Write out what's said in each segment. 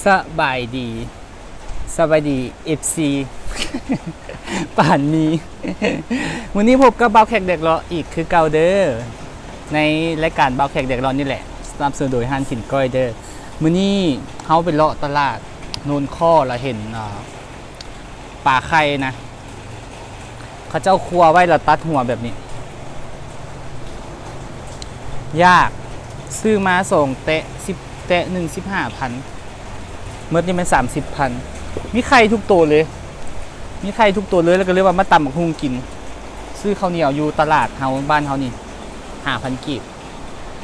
สบายดีสบายดี FC ป่านนี้วันนี้พบกับเบาแขกเด็กรออีกคือเก่าเด้อในรายการเบาแขกเด็กรอนี่แหละสนับสนุนโดยฮันถิ่นก้อยเด้อมื้อนี้เฮาไปเลาะตลาดโนนข้อแล้วเห็นป่าไข่นะเขาเจ้าครัวไว้แล้วตัดหัวแบบนี้ยากซื้อมาส่งเตะ10 เตะ1 15,000เมื่อนี้มัน30,000มีไข่ทุกตัวเลยแล้วก็เรียกว่ามาตำบักหุ่งกินซื้อข้าวเหนียวอยู่ตลาดเฮาบ้านเฮานี่5,000 กีบ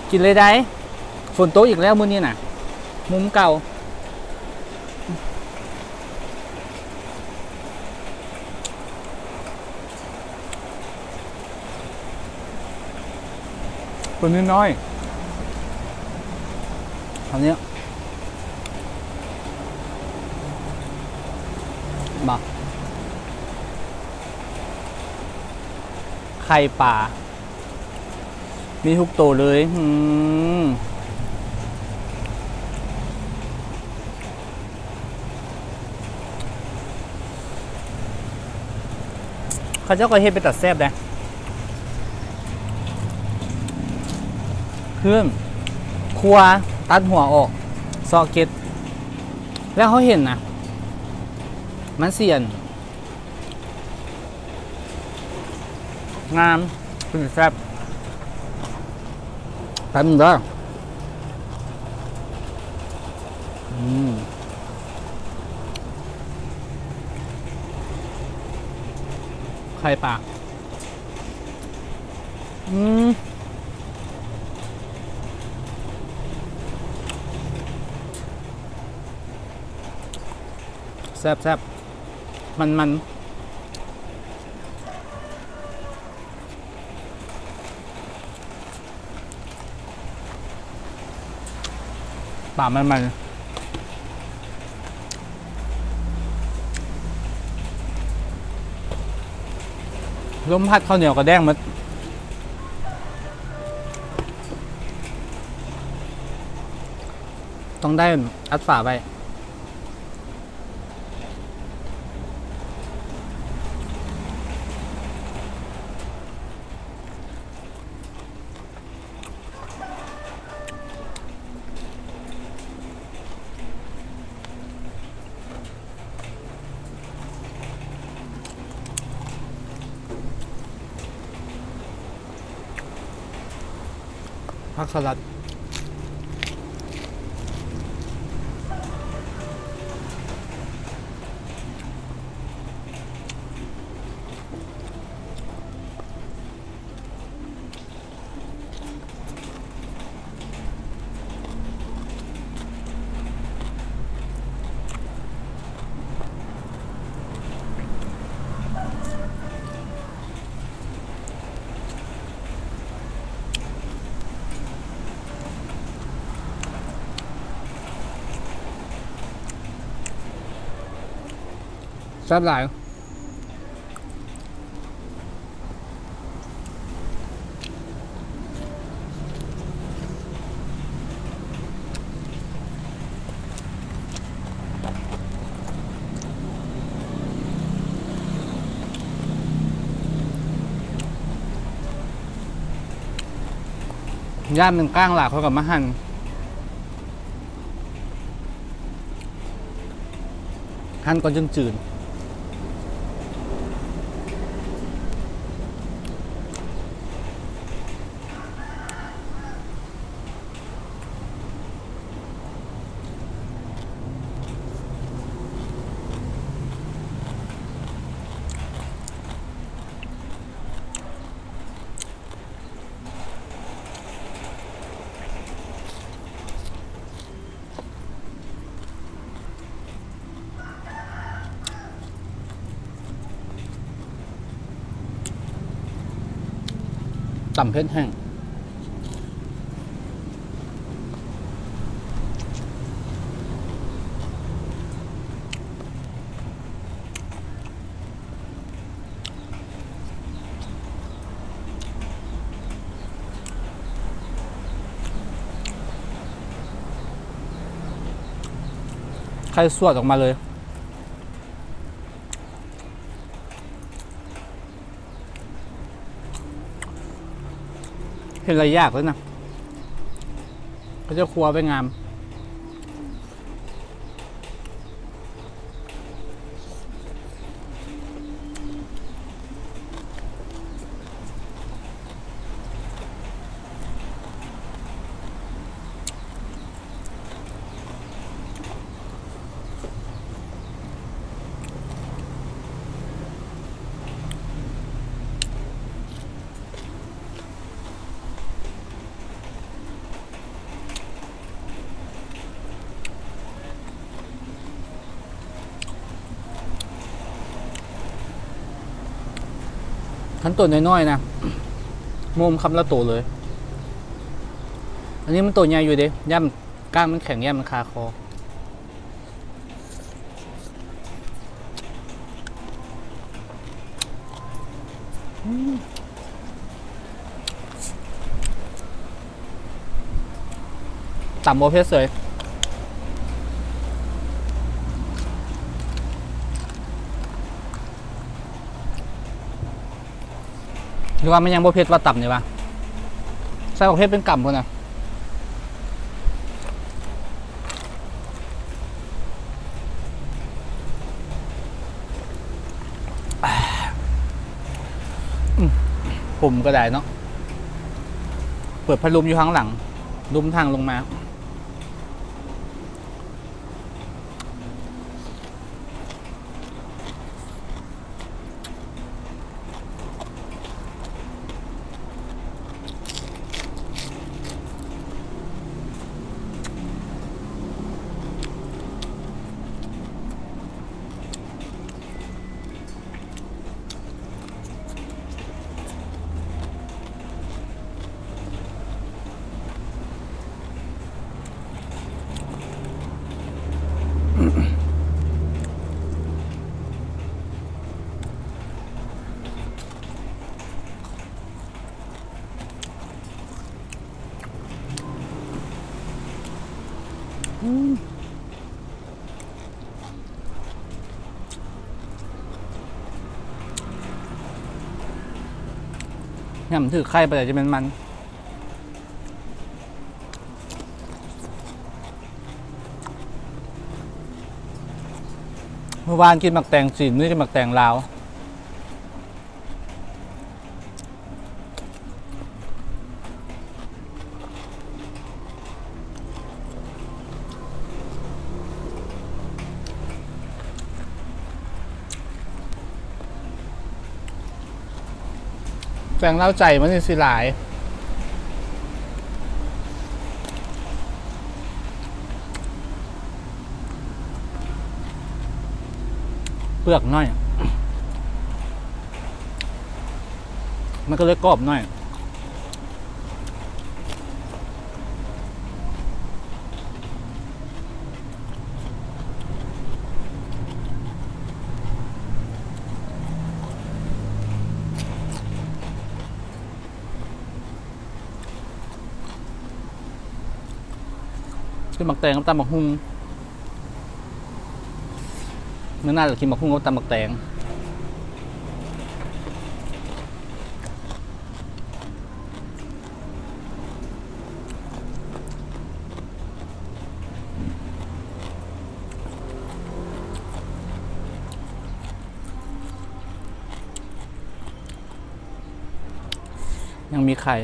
กินเลยได้ฝนตกอีกแล้วมื้อนี้น่ะมุมเก่าฝนน้อยคราวนี้มาไข่ป่ามีทุกตัวเลยเขาเจ้าก็เฮ็ดไปตัดแซ่บนะเพื่อนครัวตัดหัวออกซอกเก็ตแล้วเขาเห็นนะมันเสียนงามเป็นแซ่บแป๊บนึงเด้อไข่ปลาแซ่บมันป่ามันลมพัดข้าวเหนียวกระแดงมันต้องได้อัดฝาไปผักสลัดแซ่บหลายย่ามหนึ่งก้างหลากเขากับมะหั่นก่อนจึงจืดต่ำเพชรแห้ง ข่สวดออกมาเลยเห็นอะไรยากเลยนะเขาจะครัวไปงามขั้นตัวน้อยๆนะมุมคำละตัวเลยอันนี้มันตัวใหญ่อยู่ดิย่ำก้างมันแข็งย่ำมันคาคอต่ำโมเพสเลยหรือว่ามันยังโมเพสว่าต่ำอยู่ปะใส่โมเพสเป็นกำคนน่ะผมก็ได้เนาะเปิดพัดลมอยู่ข้างหลังลุมทางลงมาเนี่ยมันถือไข่ไปแต่จะเป็นมันเมื่อวานกินหมักแตงจีนมื้อกินหมักแตงลาวแตงเล่าใจมันสิหลายเปลือกน้อยมันก็เลยกรอบน้อยกินหมักแตงกับตำหมักหุ่งเมื่อหน้าจะกินหมักหุ่งกับตำหมักแตงยังมีไข่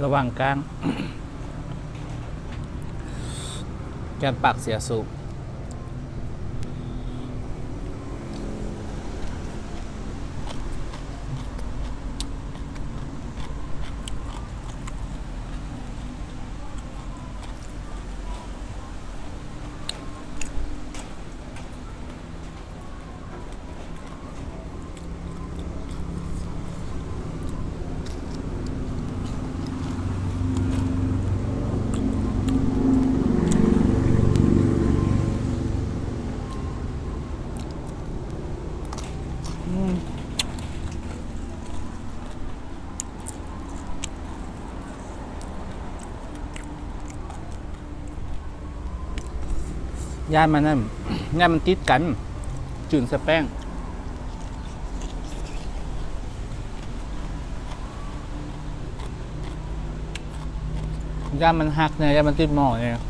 ระหว่างกลาง แกนปากเสียสูบย่านมันนั่น ย่านมันติดกัน จืดสแป้งย่านมันหักเนี่ยย่านมันติดหม้อเนี่ย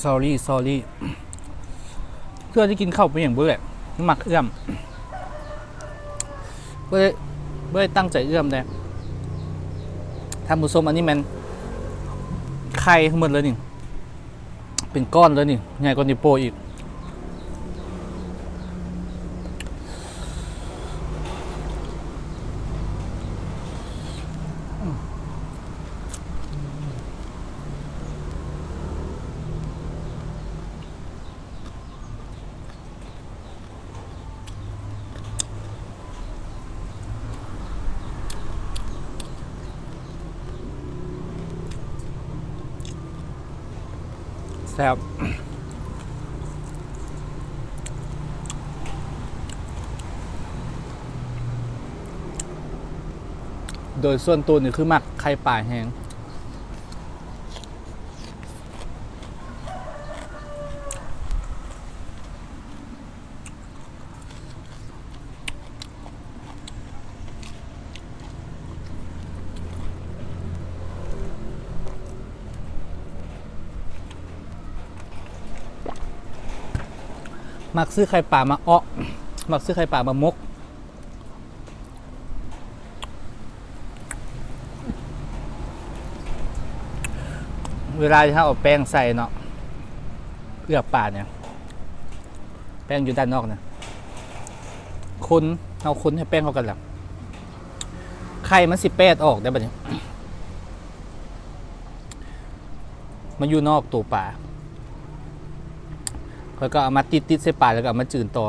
sorry เพื่อที่กินข้าวไปอย่างเบื่อหมักเอื้อมเบื่อตั้งใจเอื้อมเลยทำผสมอันนี้มันไข่ทั้งหมดเลยนี่เป็นก้อนเลยนี่ใหญ่กว่านิ้วโป้งอีกแซ่บโดยส่วนตัวนี่คือหมักไข่ป่าแห้งมักซื้อไข่ป่ามาอ้อมักซื้อไข่ป่ามามกเวลาที่เราเอาแป้งใส่เนาะเอื้อป่าเนี่ยแป้งอยู่ด้านนอกเนี่ยคนเอาคนให้แป้งเข้ากันแหละไข่มันสิแปดออกได้ปะเนี่ยมันอยู่นอกตัวป่าแล้วก็เอามาติดใส่ป่าแล้วก็เอามาจืดต่อ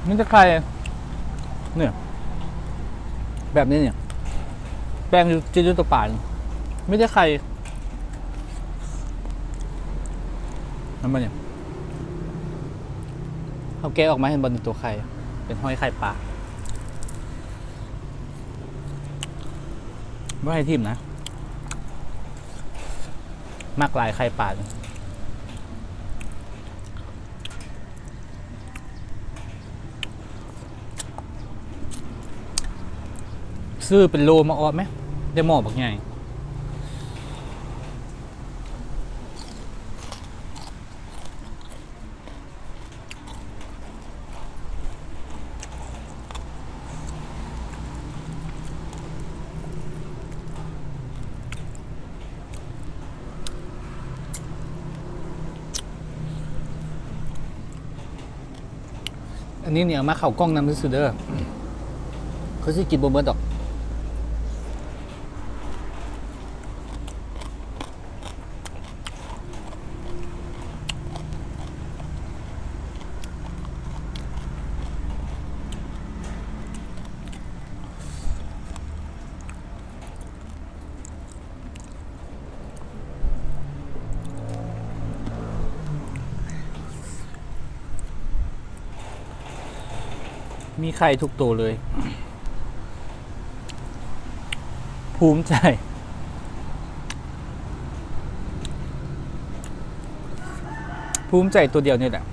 มันจะใครเนี่ยแบบนี้เนี่ยแป้งจืดตัวป่าไม่ได้ใครนั่นมันเนี่ยเขาแกะออกมาเห็นบนตัวไข่เป็นห้อยไข่ป่าไม่ให้ทิมนะมากลายไข่ป่าซื้อเป็นโลมาออดไหมได้หม้อบักใหญ่ นี้เนี่ยมาเข่ากล้องนำซื้อเด้อเขาสิกินบ่เบิดดอกมีไข่ทุกตัวเลย ภูมิใจ ภูมิใจตัวเดียวนี่แหละ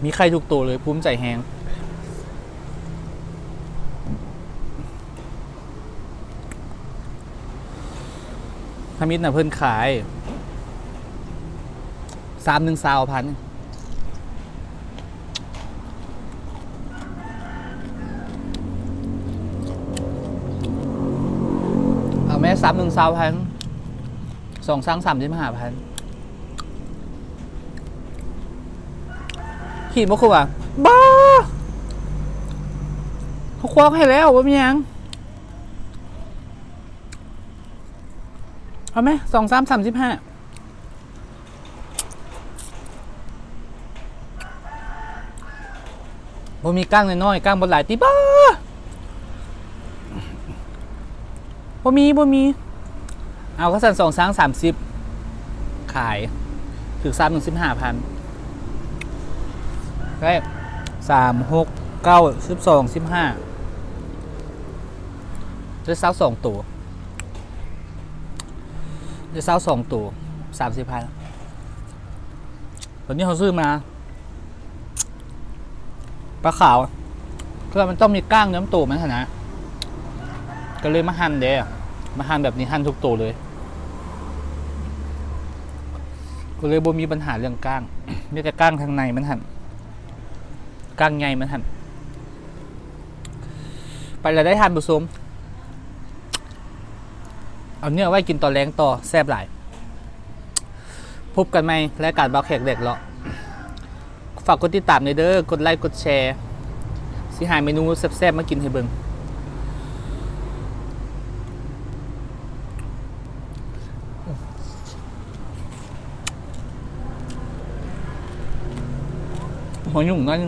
มีไข่ทุกตัวเลยภูมิใจแฮงทามิดน่ะเพิ่นขาย31,000เอาแม่31,000 2,35,000ขีดบ่คือว่าบ้าเขาควักให้แล้วว่ามีหยังเอาไหม2,335บ่มีก้างน้อยๆก้างบนหลายตีบ้าบ่มีเอาก็สั่น2,30ขายถึง3,000 15,000ได้3 6 9 12 15ได้เซา2ตัวได้เซา2ตัว30,000ตอนนี้เขาซื้อมาปลาขาวคือมันต้องมีก้างเนื้อตัวมันนะก็เลยมาหั่นเด้มาหั่นแบบนี้หั่นทุกตัวเลยก็เลยบ่มีปัญหาเรื่องก้างมีแต่ก้างทางในมันหั่นก้างใหญ่มันหั่นไปแล้วได้ทานผสมเอาเนื้อไว้กินตอนแรงต่อแซ่บหลายพบกันไหมรายการบ่าวแขกเด็กเลาะฝากกดติดตามเด้อกดไลค์กดแชร์สิหาเมนูแซ่บๆมากินให้เบิ่งหัวยุ่งนั่น